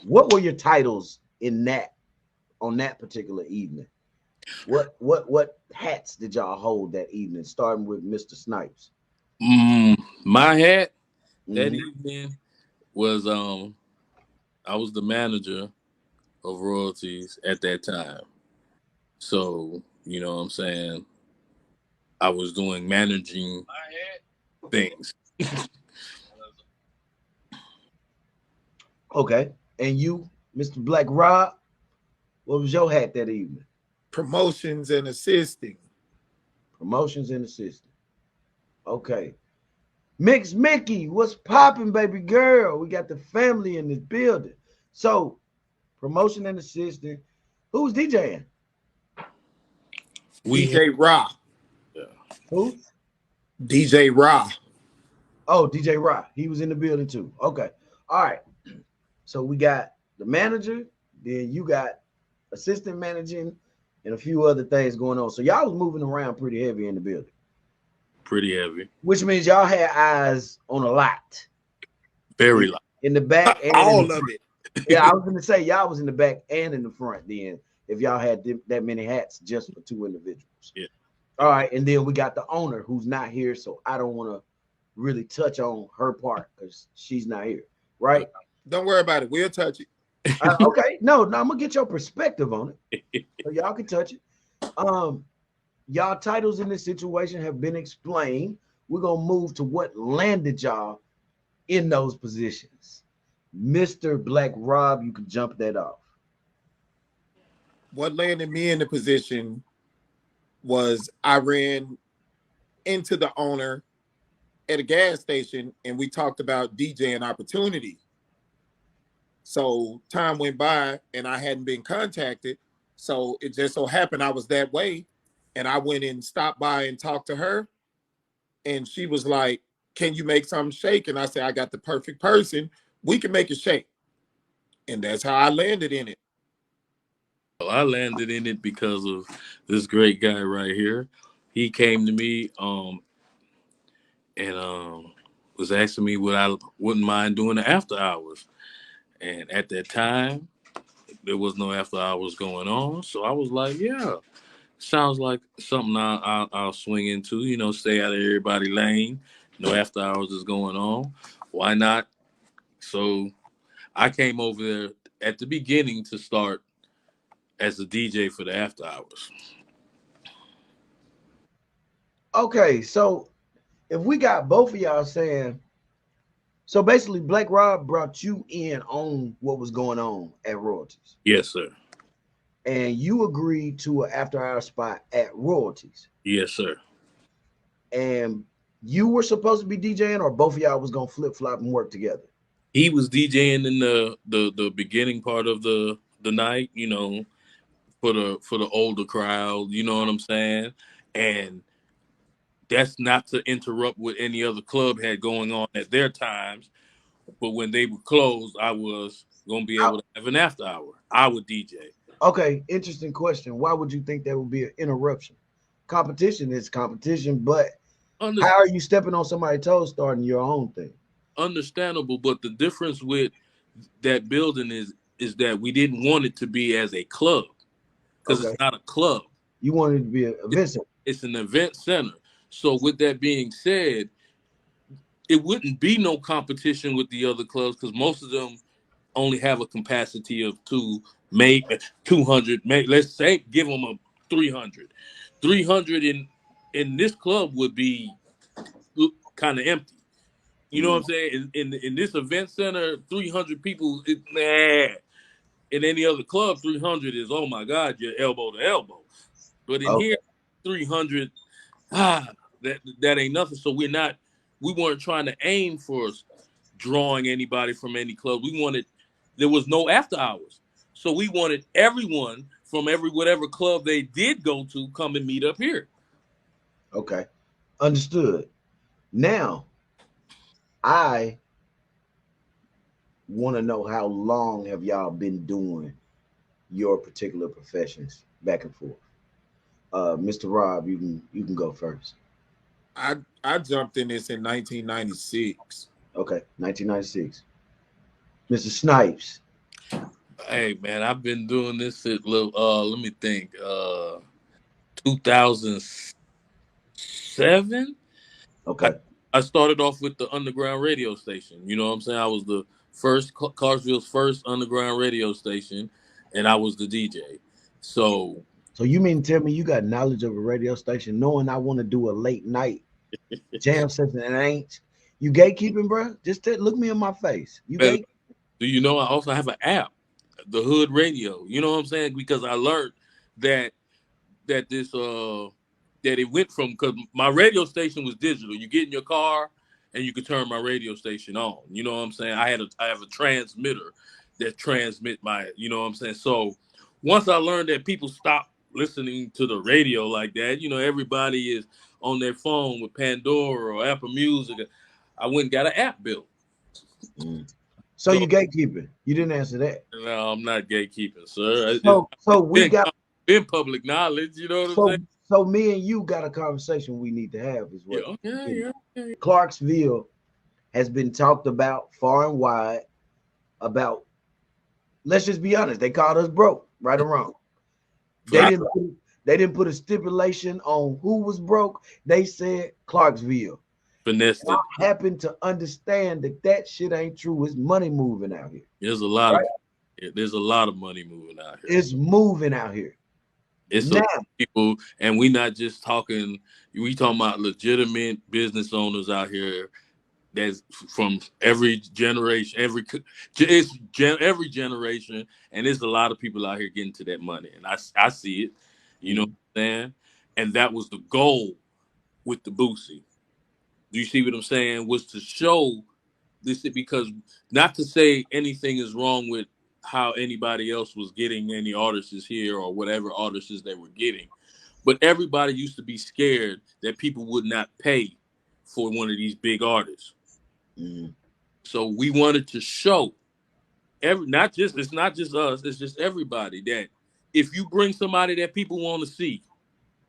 What were your titles in that on that particular evening? What hats did y'all hold that evening? Starting with Mr. Snipes. My hat that Hmm. evening was I was the manager of royalties at that time. So, you know what I'm saying? I was doing managing things. Okay, and you, Mr. Black Rob, what was your hat that evening? Promotions and assisting. Promotions and assistant. Okay, Mix Mickey, what's popping, baby girl? We got the family in this building. So, promotion and assistant. Who's DJing? We had, DJ Ra. yeah. Who? DJ Ra. Oh, DJ Rock. He was in the building too. Okay. All right. So we got the manager, then you got assistant managing, and a few other things going on. So y'all was moving around pretty heavy in the building, Pretty heavy, which means y'all had eyes on a lot in, very light. in the back and in the All of front. it. Yeah, I was gonna say y'all was in the back and in the front. Then if y'all had that many hats just for two individuals. Yeah. All right, and then we got the owner who's not here, so I don't want to really touch on her part because she's not here, right? Don't worry about it. We'll touch it. Okay, no, I'm gonna get your perspective on it, so y'all can touch it. Um, y'all titles in this situation have been explained. We're gonna move to what landed y'all in those positions. Mr. Black Rob, you can jump that off. What landed me in the position was I ran into the owner at a gas station and we talked about DJing opportunity. So time went by and I hadn't been contacted. So it just so happened I was that way. And I went and stopped by and talked to her. And she was like, can you make something shake? And I said, I got the perfect person. We can make it shake. And that's how I landed in it. Well, I landed in it because of this great guy right here. He came to me and was asking me what I wouldn't mind doing the after hours. And at that time, there was no after hours going on. So I was like, yeah, sounds like something I'll swing into, stay out of everybody's lane. No after hours is going on. Why not? So I came over there at the beginning to start as a DJ for the after hours. Okay, so if we got both of y'all saying, so basically, Black Rob brought you in on what was going on at Royalties, Yes, sir. and you agreed to an after-hour spot at Royalties, Yes, sir. and you were supposed to be DJing, or both of y'all was gonna flip flop and work together. He was DJing in the beginning part of the night, for the older crowd, you know what I'm saying? And that's not to interrupt what any other club had going on at their times. But when they were closed, I was gonna be I, able to have an after hour. I would DJ. okay, interesting question. Why would you think that would be an interruption? Competition is competition, but Under, how are you stepping on somebody's toes starting your own thing? Understandable, but the difference with that building is that we didn't want it to be as a club because Okay, it's not a club. you wanted it to be a It, event center. it's an event center. So with that being said, it wouldn't be no competition with the other clubs because most of them only have a capacity of maybe 200. Let's say give them a 300. 300 in this club would be kind of empty. You know what I'm Mm, saying? In this event center, 300 people, nah. In any other club, 300 is, oh my God, you're elbow to elbow. But in okay, here, 300, that ain't nothing. So we weren't trying to aim for drawing anybody from any club. There was no after hours. So we wanted everyone from whatever club they did go to come and meet up here. okay, understood. Now, I want to know how long have y'all been doing your particular professions back and forth. Mr. Rob, you can go first. I jumped in this in 1996. Okay, 1996. Mr. Snipes. Hey man, I've been doing this at let me think, 2007. Okay. I started off with the underground radio station. You know what I'm saying? I was the first Clarksville's first underground radio station, and I was the DJ. So So you mean to tell me you got knowledge of a radio station, knowing I want to do a late night jam session and it ain't you gatekeeping, bro? Just look me in my face. You man, gate. do you know I also have an app, the Hood Radio? You know what I'm saying? Because I learned that that this that it went from, because my radio station was digital. You get in your car and you could turn my radio station on. You know what I'm saying? I have a transmitter that transmit my, you know what I'm saying? So once I learned that people stop listening to the radio like that, you know, everybody is on their phone with Pandora or Apple Music. I went and got an app built. So So you gatekeeping. You didn't answer that. no, I'm not gatekeeping, sir. So we got in public knowledge, you know what I'm saying? so me and you got a conversation we need to have is what Yeah. Clarksville has been talked about far and wide about. Let's just be honest, they called us broke, right or wrong. They didn't put a stipulation on who was broke. They said Clarksville. Fynesse. I happen to understand that shit ain't true. It's money moving out here. There's a lot of money moving out here. It's moving out here. It's now, people, and we not just talking. We talking about legitimate business owners out here. That's from every generation, every generation, and there's a lot of people out here getting to that money, and I see it. You know what I'm saying? And that was the goal with the Boosie. Do you see what I'm saying? Was to show this, because not to say anything is wrong with how anybody else was getting any artists here or whatever artists they were getting, but everybody used to be scared that people would not pay for one of these big artists. So we wanted to show it's not just us, it's just everybody, that if you bring somebody that people want to see,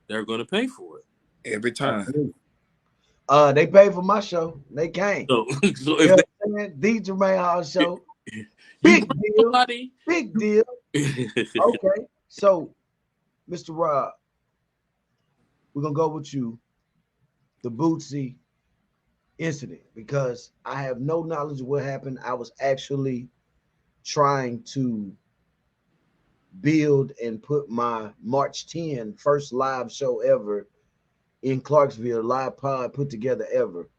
they're going to pay for it every time. They paid for my show. They came. So if the Jermaine Hall Show, big deal. Big deal. Okay, so Mr. Rob, we're gonna go with you. The Boosie incident, because I have no knowledge of what happened. I was actually trying to build and put my March 10 first live show ever in Clarksville, live pod put together ever.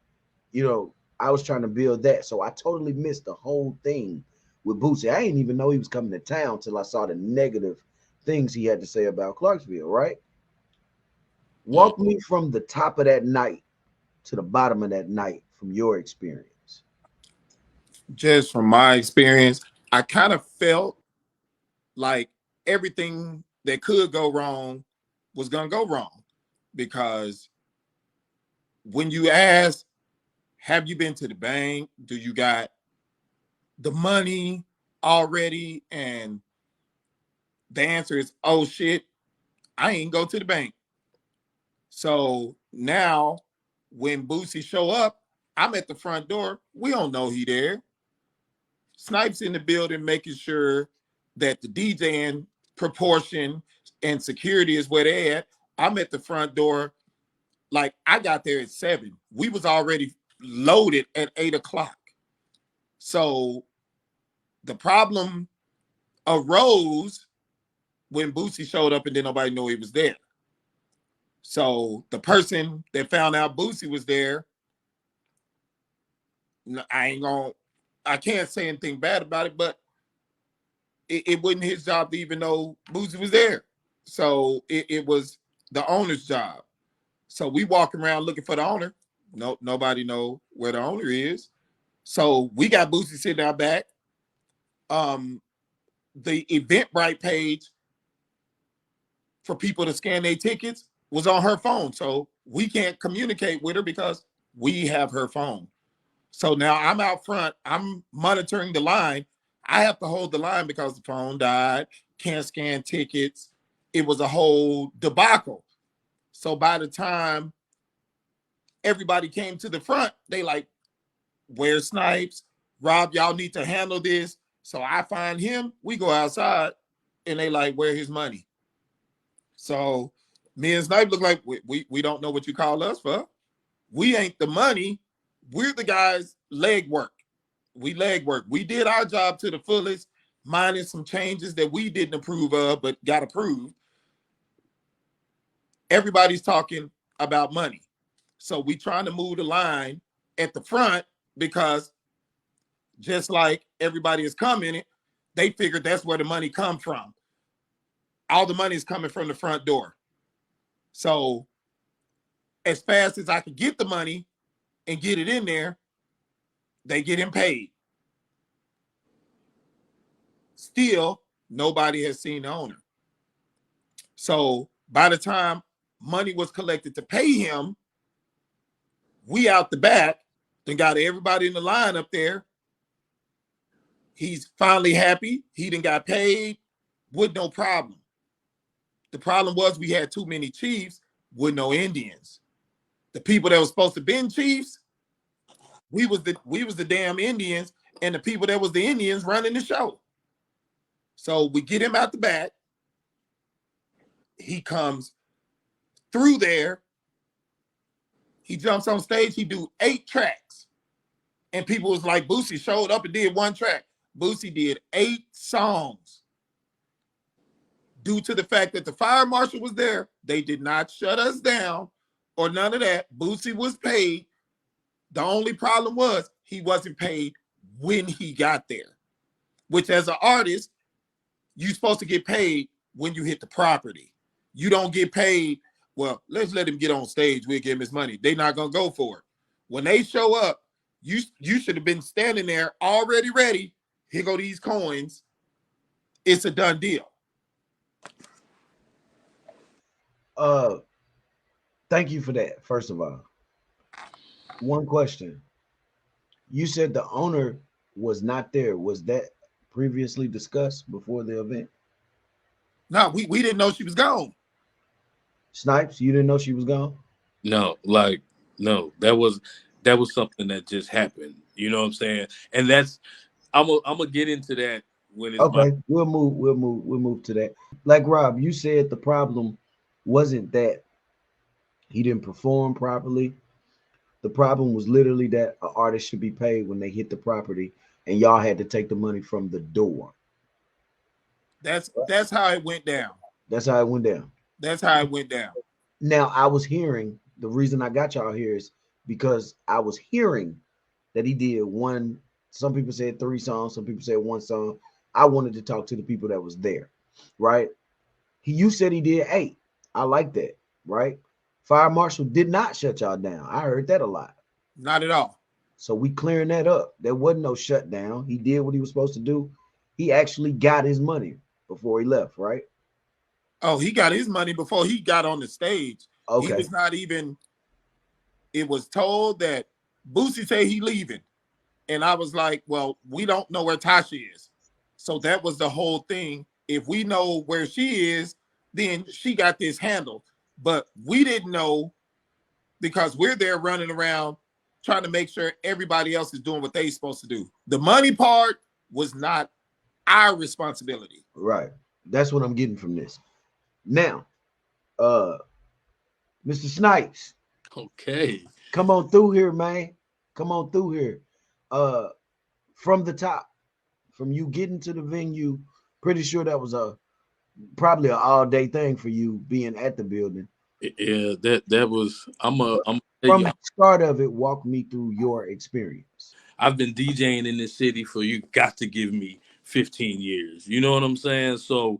You know, I was trying to build that. So I totally missed the whole thing with Boosie. I didn't even know he was coming to town till I saw the negative things he had to say about Clarksville, right? Walk me from the top of that night to the bottom of that night from your experience. Just from my experience, I kind of felt like everything that could go wrong was going to go wrong, because when you ask, have you been to the bank? Do you got the money already? And the answer is, oh shit, I ain't go to the bank. So now when Boosie show up, I'm at the front door. We don't know he there. Snipes in the building, making sure that the DJing proportion and security is where they at. I'm at the front door. Like, I got there at 7. We was already loaded at 8 o'clock. So the problem arose when Boosie showed up and then nobody knew he was there. So the person that found out Boosie was there, I can't say anything bad about it, but it wasn't his job to even know Boosie was there. So it was the owner's job. So we walk around looking for the owner. Nobody know where the owner is. So we got Boosie sitting out back. The Eventbrite page for people to scan their tickets was on her phone. So we can't communicate with her because we have her phone. So now I'm out front. I'm monitoring the line. I have to hold the line because the phone died. Can't scan tickets. It was a whole debacle. So by the time everybody came to the front, they like, where's Snipes? Rob, y'all need to handle this. So I find him, we go outside, and they like, where his money? So me and Snipe look like we don't know what you call us for. We ain't the money. We're the guys leg work. We leg work. We did our job to the fullest, minus some changes that we didn't approve of, but got approved. Everybody's talking about money. So we trying to move the line at the front because just like everybody is coming, they figured that's where the money come from. All the money is coming from the front door. So as fast as I could get the money and get it in there, they get him paid. Still, nobody has seen the owner. So by the time money was collected to pay him, we out the back, then got everybody in the line up there. He's finally happy. He done got paid with no problem. The problem was we had too many chiefs with no Indians. The people that was supposed to be chiefs, we was the damn Indians, and the people that was the Indians running the show. So we get him out the back. He comes through there. He jumps on stage. He do 8 tracks. And people was like, Boosie showed up and did 1 track. Boosie did 8 songs. Due to the fact that the fire marshal was there, they did not shut us down or none of that. Boosie was paid. The only problem was he wasn't paid when he got there, which as an artist, you're supposed to get paid when you hit the property. You don't get paid, well, let's let him get on stage. We'll give him his money. They're not going to go for it. When they show up, you should have been standing there already ready. Here go these coins. It's a done deal. Thank you for that, first of all. One question. You said the owner was not there. Was that previously discussed before the event? No, we didn't know she was gone. Snipes, you didn't know she was gone? No, no. That was something that just happened. You know what I'm saying? And that's I'm gonna get into that when it's okay. We'll move to that. Like Rob, you said the problem wasn't that he didn't perform properly. The problem was literally that an artist should be paid when they hit the property, and y'all had to take the money from the door. That's how it went down. That's how it went down. That's how it went down. Now, I was hearing, the reason I got y'all here is because I was hearing that he did 1, some people said 3 songs, some people said 1 song. I wanted to talk to the people that was there, right? You said he did 8. I like that, right? Fire Marshal did not shut y'all down. I heard that a lot. Not at all. So we clearing that up. There wasn't no shutdown. He did what he was supposed to do. He actually got his money before he left, right? Oh, he got his money before he got on the stage. Okay. He was not even, it was told that Boosie said he leaving. And I was like, well, we don't know where Tasha is. So that was the whole thing. If we know where she is, then she got this handled. But we didn't know because we're there running around trying to make sure everybody else is doing what they're supposed to do. The money part was not our responsibility. Right. That's what I'm getting from this. Now, Mr. Snipes. Okay. Come on through here, man. Come on through here. From the top, from you getting to the venue, pretty sure that was probably an all-day thing for you being at the building. Yeah, that was. I'm from the start of it. Walk me through your experience. I've been DJing in this city for, you got to give me 15 years. You know what I'm saying? So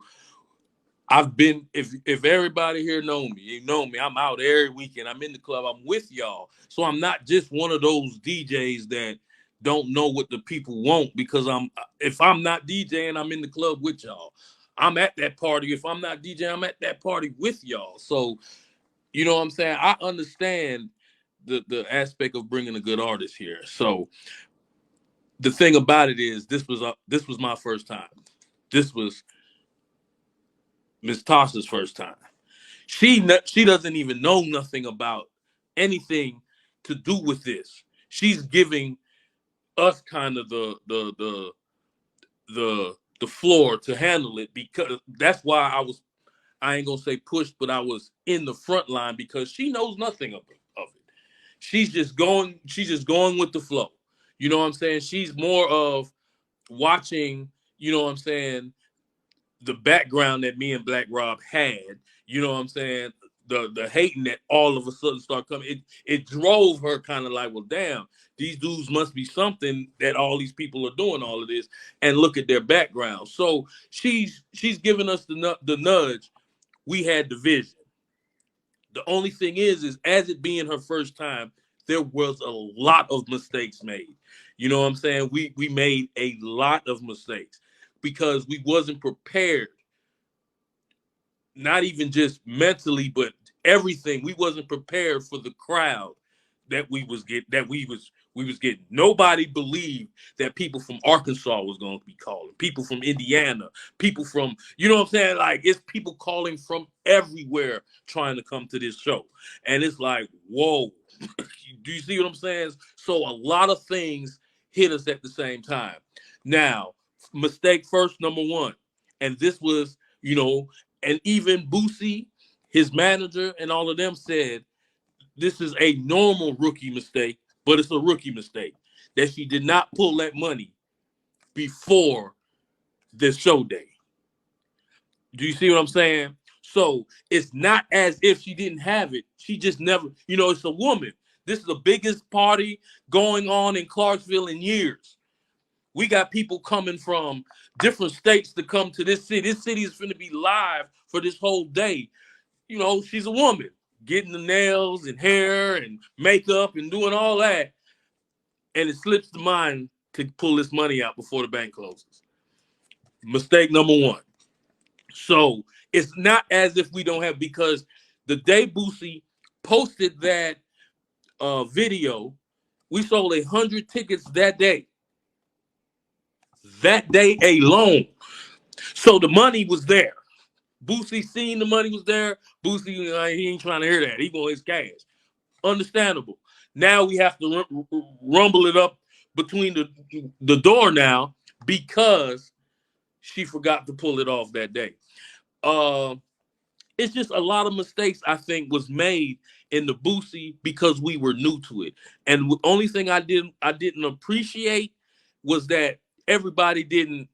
I've been, if everybody here know me, you know me, I'm out every weekend. I'm in the club. I'm with y'all. So I'm not just one of those DJs that don't know what the people want, because if I'm not DJing, I'm in the club with y'all. I'm at that party. If I'm not DJing, I'm at that party with y'all. So, you know what I'm saying? I understand the aspect of bringing a good artist here. So the thing about it is, this was my first time. This was Miss Tasha's first time. She doesn't even know nothing about anything to do with this. She's giving us kind of the the floor to handle it, because that's why I ain't gonna say pushed, but I was in the front line, because she knows nothing of it. She's just going with the flow. You know what I'm saying? She's more of watching, you know what I'm saying, the background that me and Black Rob had, you know what I'm saying? The hating that all of a sudden started coming. It drove her kind of like, well, damn, these dudes must be something that all these people are doing all of this, and look at their background. So she's giving us the nudge. We had the vision. The only thing is as it being her first time, there was a lot of mistakes made. You know what I'm saying? We made a lot of mistakes because we wasn't prepared. Not even just mentally, but everything. We wasn't prepared for the crowd that we was getting. Nobody believed that people from Arkansas was going to be calling, people from Indiana, people from, you know what I'm saying? Like, it's people calling from everywhere trying to come to this show. And it's like, whoa, do you see what I'm saying? So a lot of things hit us at the same time. Now, mistake first, number one. And this was, you know, and even Boosie, his manager, and all of them said, this is a normal rookie mistake, but it's a rookie mistake that she did not pull that money before the show day. Do you see what I'm saying? So it's not as if she didn't have it. She just never, you know, it's a woman. This is the biggest party going on in Clarksville in years. We got people coming from different states to come to this city. This city is going to be live for this whole day. You know, she's a woman, getting the nails and hair and makeup and doing all that. And it slips the mind to pull this money out before the bank closes. Mistake number one. So it's not as if we don't have, because the day Boosie posted that video, we sold 100 tickets that day. That day alone. So the money was there. Boosie seen the money was there. Boosie, he ain't trying to hear that. He want his cash. Understandable. Now we have to rumble it up between the door now, because she forgot to pull it off that day. It's just a lot of mistakes, I think, was made in the Boosie because we were new to it. And the only thing I didn't appreciate was that everybody didn't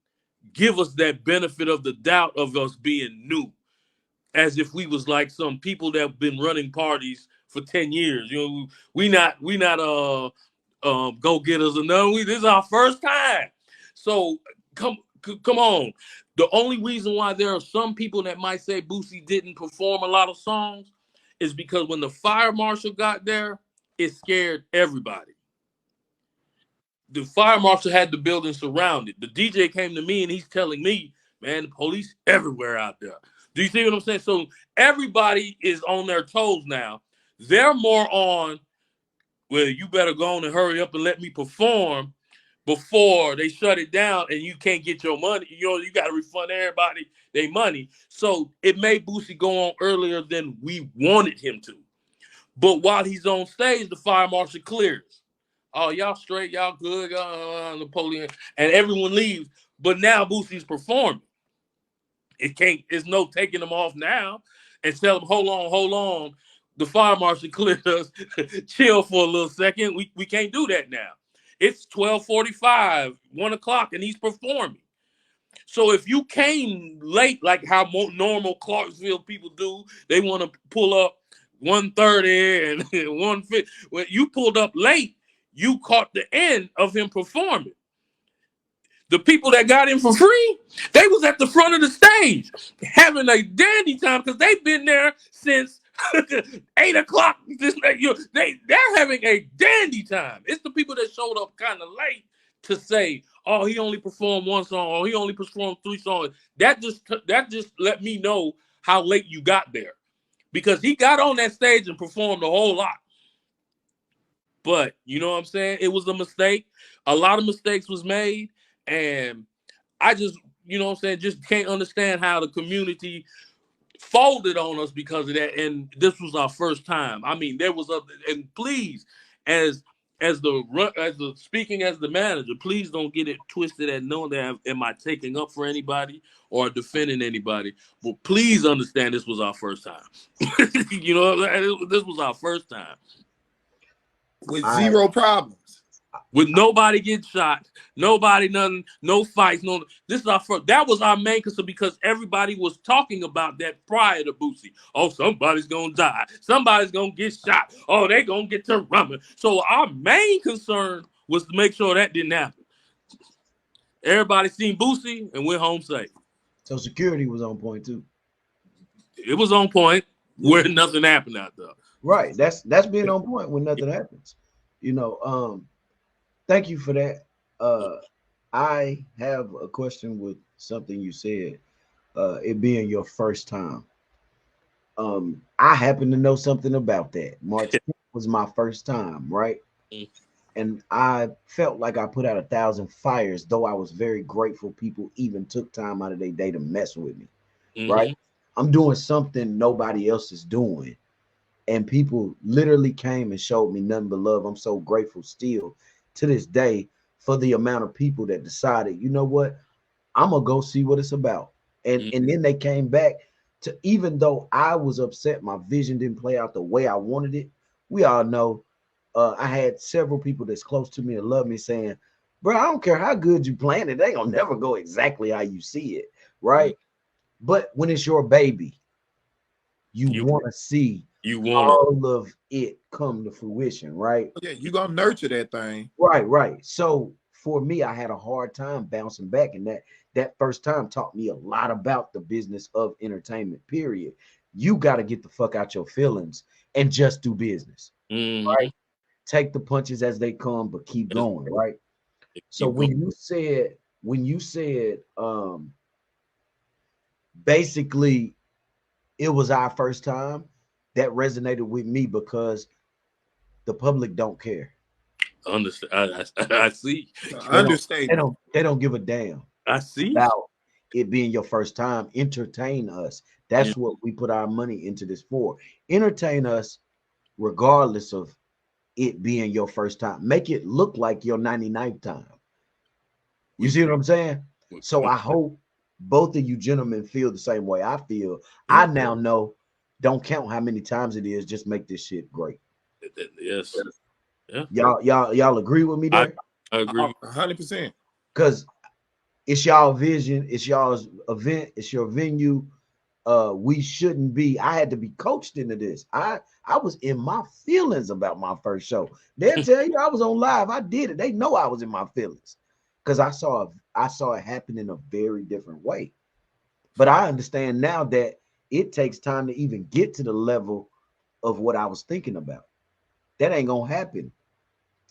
give us that benefit of the doubt of us being new, as if we was like some people that have been running parties for 10 years. You know, we not go getters or none. This is our first time. So come on. The only reason why there are some people that might say Boosie didn't perform a lot of songs is because when the fire marshal got there, it scared everybody. The fire marshal had the building surrounded. The DJ came to me and he's telling me, man, the police everywhere out there. Do you see what I'm saying? So everybody is on their toes now. They're more on, well, you better go on and hurry up and let me perform before they shut it down and you can't get your money. You know, you got to refund everybody their money. So it made Boosie go on earlier than we wanted him to. But while he's on stage, the fire marshal clears. Oh, y'all straight, y'all good, Napoleon, and everyone leaves. But now Boosie's performing. It's no taking them off now and tell them, hold on. The fire marshal cleared us. Chill for a little second. We can't do that now. It's 12:45, 1 o'clock, and he's performing. So if you came late, like how normal Clarksville people do, they want to pull up 1:30 and 1:50. When you pulled up late, you caught the end of him performing. The people that got in for free, they was at the front of the stage having a dandy time because they've been there since 8 o'clock. They're having a dandy time. It's the people that showed up kind of late to say, oh, he only performed one song, or he only performed 3 songs. That just let me know how late you got there, because he got on that stage and performed a whole lot. But you know what I'm saying? It was a mistake. A lot of mistakes was made. And I just, you know what I'm saying, just can't understand how the community folded on us because of that. And this was our first time. I mean, there was and please, as as the speaking as the manager, please don't get it twisted and know that am I taking up for anybody or defending anybody. But please understand this was our first time. You know, this was our first time. With zero problems. With nobody getting shot, nobody, nothing, no fights, no. This is our first. That was our main concern because everybody was talking about that prior to Boosie. Oh, somebody's gonna die. Somebody's gonna get shot. Oh, they gonna get to rumming. So our main concern was to make sure that didn't happen. Everybody seen Boosie and went home safe. So security was on point too. It was on point where nothing happened out there. Right. That's being on point when nothing happens. You know, thank you for that. I have a question with something you said, it being your first time. I happen to know something about that. March 10th was my first time, right? And I felt like I put out 1,000 fires, though I was very grateful people even took time out of their day to mess with me, right? I'm doing something nobody else is doing. And people literally came and showed me nothing but love. I'm so grateful still to this day for the amount of people that decided, you know what, I'm gonna go see what it's about. And then they came back to, even though I was upset, my vision didn't play out the way I wanted it. We all know I had several people that's close to me that love me saying, bro, I don't care how good you plan it, they gonna never go exactly how you see it, right? But when it's your baby, you want to see all of it come to fruition, right? Yeah, you're gonna nurture that thing. Right. So for me, I had a hard time bouncing back, and that first time taught me a lot about the business of entertainment, period. You got to get the fuck out your feelings and just do business, right? Take the punches as they come, but keep going, right? So when you said basically it was our first time, that resonated with me because the public don't care. Understand? I see. They don't give a damn. I see about it being your first time. Entertain us. That's what we put our money into this for. Entertain us, regardless of it being your first time. Make it look like your 99th time. You see what I'm saying? So I hope both of you gentlemen feel the same way I feel. I now know, don't count how many times it is, just make this shit great. Yes. Yeah. Y'all agree with me there? I agree 100%. Because it's y'all vision, it's y'all's event, it's your venue. We shouldn't be. I had to be coached into this. I was in my feelings about my first show. They'll tell you I was on live. I did it. They know I was in my feelings because I saw it happen in a very different way. But I understand now that it takes time to even get to the level of what I was thinking about. That ain't gonna happen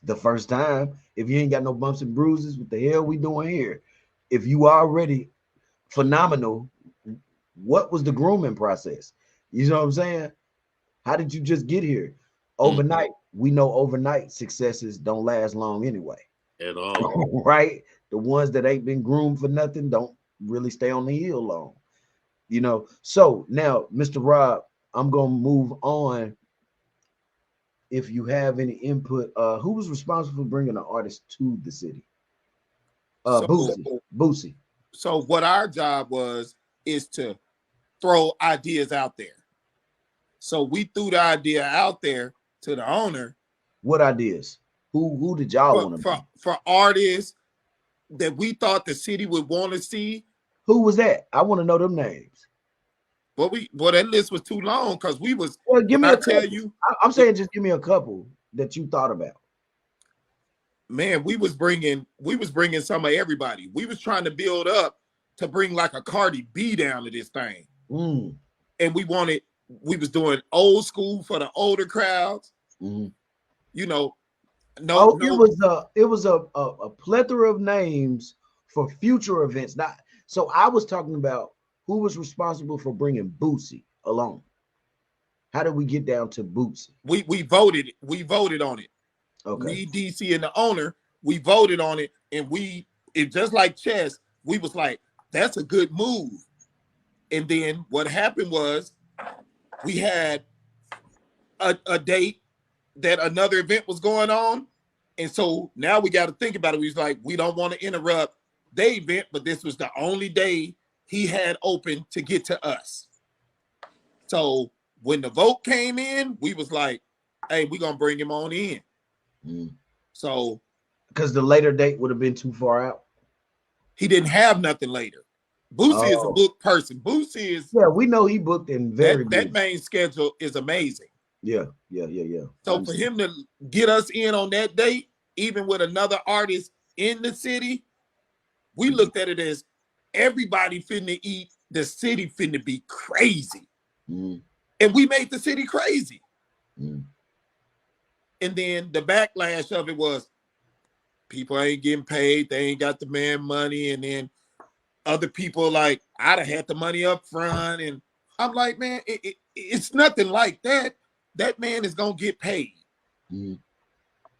the first time. If you ain't got no bumps and bruises, what the hell we doing here? If you already phenomenal, what was the grooming process? You know what I'm saying? How did you just get here? Overnight, we know overnight successes don't last long anyway. At all. Right? The ones that ain't been groomed for nothing don't really stay on the hill long. You know, so now, Mr. Rob, I'm gonna move on. If you have any input, who was responsible for bringing an artist to the city? Boosie. So what our job is to throw ideas out there. So we threw the idea out there to the owner. What ideas? Who did y'all want to for artists that we thought the city would want to see? Who was that? I want to know them names. Well, that list was too long because we was. Well, give me a tell couple. you. I'm saying just give me a couple that you thought about. Man, we was bringing some of everybody. We was trying to build up to bring like a Cardi B down to this thing. And we was doing old school for the older crowds. You know, it was a plethora of names for future events. So I was talking about who was responsible for bringing Boosie along. How did we get down to Boosie? We voted on it. Okay. Me, DC, and the owner, we voted on it, and it just like chess, we was like, that's a good move. And then what happened was we had a date that another event was going on, And so now we got to think about it. We was like, we don't want to interrupt their event, but this was the only day he had open to get to us. So when the vote came in, we was like, hey, we're gonna bring him on in. So because the later date would have been too far out. He didn't have nothing later. Boosie is a book person. Boosie is we know he booked in that main schedule is amazing. Yeah. So for him to get us in on that date, even with another artist in the city, we looked at it as everybody finna eat, the city finna be crazy. And we made the city crazy. And then the backlash of it was people ain't getting paid, they ain't got the man money, and then other people like, I'd have had the money up front. And I'm like, man, it's nothing like that. That man is gonna get paid. And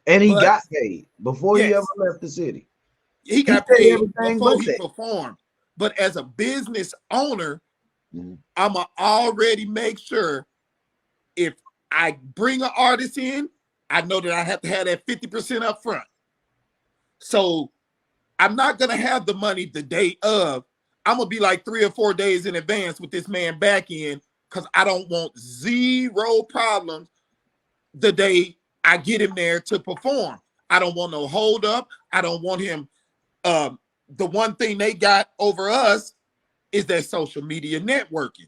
he got paid before he ever left the city. He got paid before he performed. But as a business owner, I'ma already make sure if I bring an artist in, I know that I have to have that 50% up front. So I'm not gonna have the money the day of. I'm gonna be like 3 or 4 days in advance with this man back in, because I don't want zero problems the day I get him there to perform. I don't want no hold up. I don't want him. The one thing they got over us is that social media networking.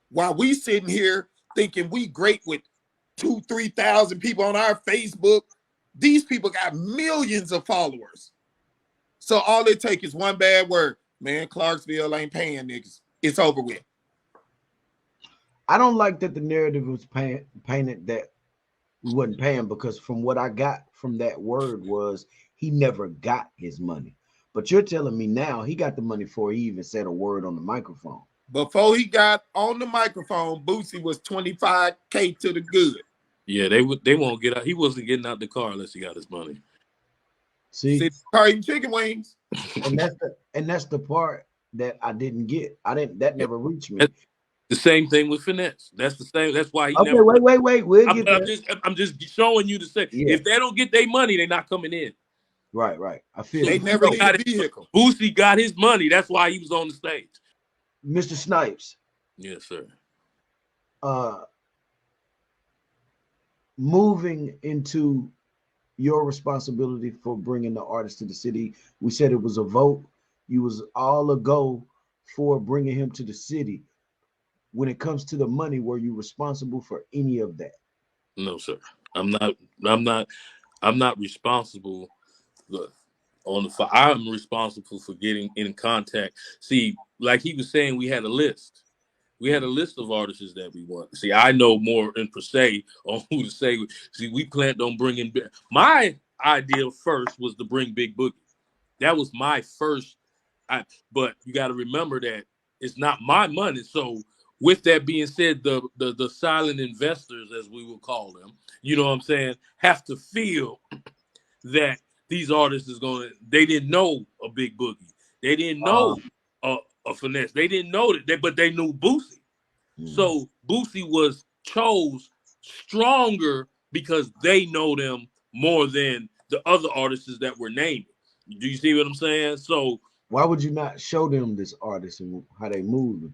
While we sitting here thinking we great with 2,000-3,000 people on our Facebook, these people got millions of followers. So all it takes is one bad word. Man, Clarksville ain't paying niggas. It's over with. I don't like that the narrative was painted that we wasn't paying, because from what I got from that word was he never got his money. But you're telling me now he got the money before he even said a word on the microphone. Before he got on the microphone, Boosie was $25K to the good. Yeah, they won't get out. He wasn't getting out the car unless he got his money. See, car eating chicken wings. And that's the part that I didn't get. That never reached me. The same thing with Fynesse. That's the same. That's why he okay, never. Wait. I'm just showing you to say if they don't get their money, they're not coming in. Right. I feel they never got a vehicle. Boosie got his money. That's why he was on the stage. Mr. Snipes. Yes, sir. Moving into your responsibility for bringing the artist to the city. We said it was a vote. You was all a go for bringing him to the city. When it comes to the money, were you responsible for any of that? No, sir. I'm not responsible. I'm responsible for getting in contact. See, like he was saying, we had a list. We had a list of artists that we want. See, I know more in per se on who to say. See, we planned on bringing. My idea first was to bring Big Boogie. That was my first. But you got to remember that it's not my money. So with that being said, the silent investors, as we will call them, you know what I'm saying, have to feel that these artists is going to. They didn't know a Big Boogie. They didn't know a Fynesse. They didn't know that, but they knew Boosie. So Boosie was chose stronger because they know them more than the other artists that were named. Do you see what I'm saying? So why would you not show them this artist and how they move?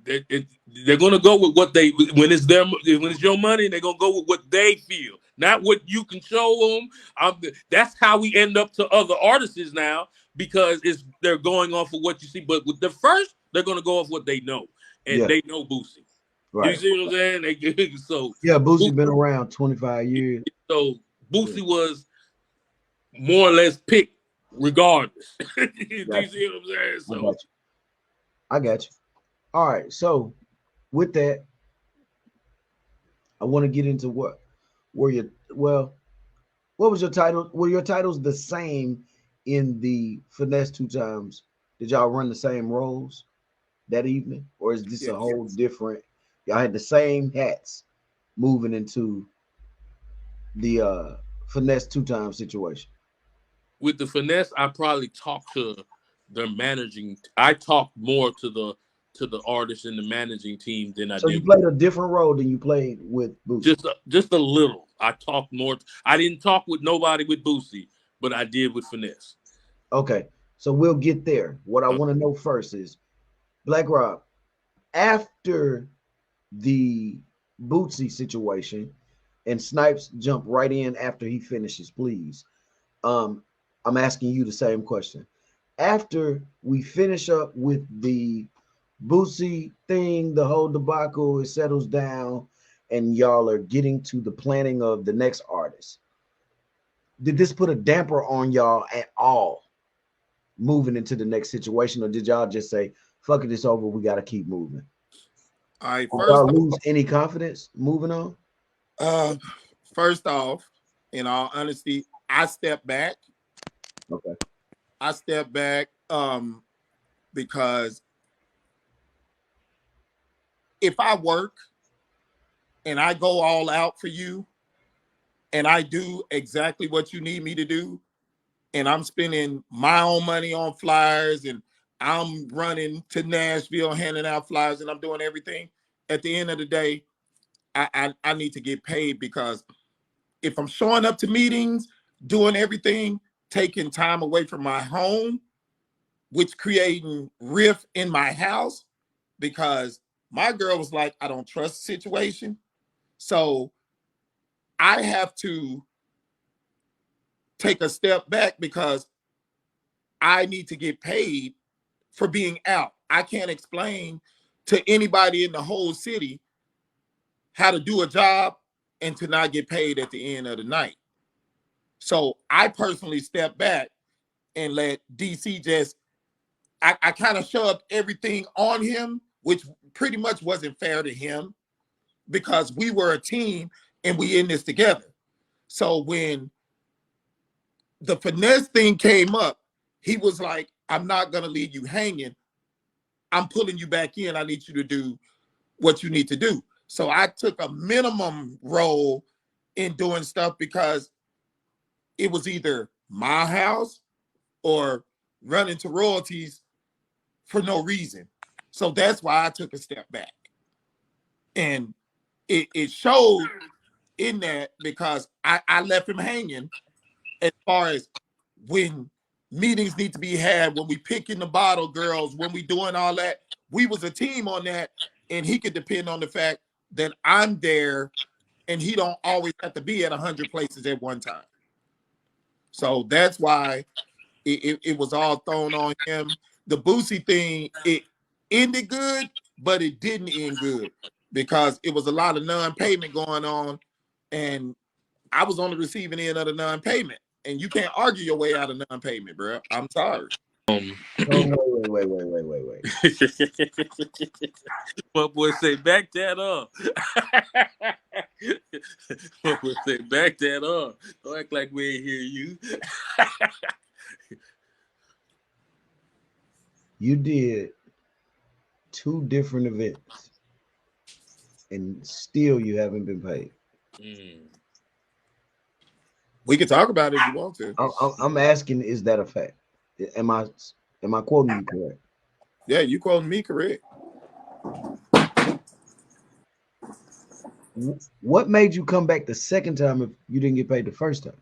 They're gonna go with what they when it's your money. They're gonna go with what they feel, not what you can show them. That's how we end up to other artists now, because they're going off of what you see. But with the first, they're gonna go off what they know, and they know Boosie. Right. You see what I'm saying? So Boosie been around 25 years. So Boosie was more or less picked regardless. You see what I'm saying? So I got you. All right. So with that, I want to get into what was your title? Were your titles the same in the Fynesse2tymes? Did y'all run the same roles that evening? Or is this a whole different? Y'all had the same hats moving into the Fynesse2tymes situation. With the Fynesse, I probably talked to their managing. I talked more to to the artist and the managing team than I So did. you played a different role than you played with Boosie. Just a little. I talked more. I didn't talk with nobody with Boosie, but I did with Fynesse. Okay, so we'll get there. What I want to know first is, Black Rob, after the Boosie situation, and Snipes jump right in after he finishes, please. I'm asking you the same question. After we finish up with the Boosie thing, the whole debacle, it settles down, and y'all are getting to the planning of the next artist. Did this put a damper on y'all at all moving into the next situation, or did y'all just say, fuck it, it's over, we got to keep moving? All right, Did y'all lose any confidence moving on? First off, in all honesty, I stepped back. Okay. I stepped back because if I work and I go all out for you and I do exactly what you need me to do, and I'm spending my own money on flyers and I'm running to Nashville, handing out flyers, and I'm doing everything, at the end of the day, I need to get paid, because if I'm showing up to meetings, doing everything, taking time away from my home, which creating rift in my house, because my girl was like, I don't trust the situation. So I have to take a step back because I need to get paid for being out. I can't explain to anybody in the whole city how to do a job and to not get paid at the end of the night. So I personally stepped back and let DC just, I kind of shoved everything on him, which pretty much wasn't fair to him, because we were a team and we in this together. So when the Fynesse thing came up, he was like, I'm not going to leave you hanging. I'm pulling you back in. I need you to do what you need to do. So I took a minimum role in doing stuff, because it was either my house or running to royalties for no reason. So that's why I took a step back. And it showed in that, because I left him hanging as far as when meetings need to be had, when we picking the bottle girls, when we doing all that. We was a team on that, and he could depend on the fact that I'm there, and he don't always have to be at 100 places at one time. So that's why it was all thrown on him. The Boosie thing, it ended good, but it didn't end good, because it was a lot of non-payment going on, and I was on the receiving end of the non-payment, and you can't argue your way out of non-payment, bro. I'm sorry. Oh, wait. My boy say, back that up. My boy say, back that up. Don't act like we ain't hear you. You did 2 different events, and still you haven't been paid. We can talk about it if you want to. I'm asking, is that a fact? Am I quoting you correct? Yeah, you quoting me correct. What made you come back the second time if you didn't get paid the first time?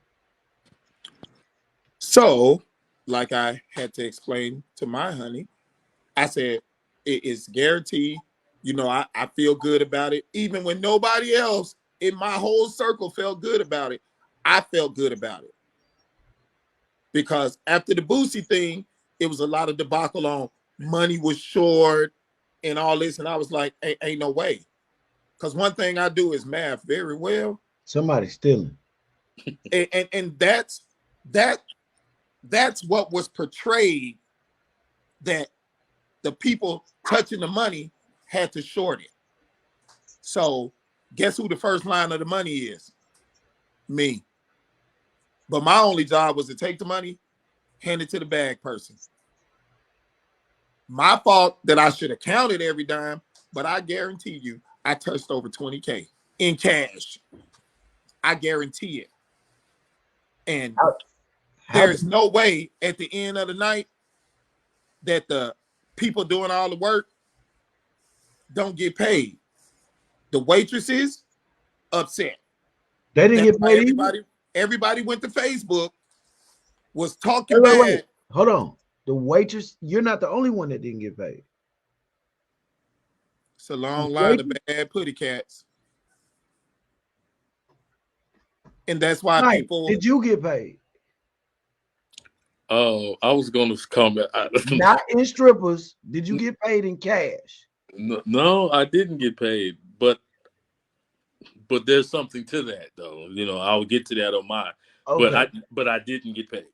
So, like I had to explain to my honey, I said, it is guaranteed. You know, I feel good about it. Even when nobody else in my whole circle felt good about it, I felt good about it. Because after the Boosie thing, it was a lot of debacle on money was short and all this. And I was like, ain't no way. Because one thing I do is math very well. Somebody's stealing. And that's what was portrayed, that the people touching the money had to short it. So guess who the first line of the money is? Me. But my only job was to take the money, hand it to the bag person. My fault that I should have counted every dime, but I guarantee you, I touched over 20K in cash. I guarantee it. And there's no way at the end of the night that the people doing all the work don't get paid. The waitresses upset. They didn't That's get why paid either? everybody went to Facebook, was talking Wait, bad. wait, wait. Hold on. The waitress, you're not the only one that didn't get paid. It's a long line of bad putty cats. And that's why Mike, people. did you get paid? Oh, I was going to comment. Not in strippers. Did you get paid in cash? No, I didn't get paid, but there's something to that, though. You know, I'll get to that on mine. Okay. But I didn't get paid.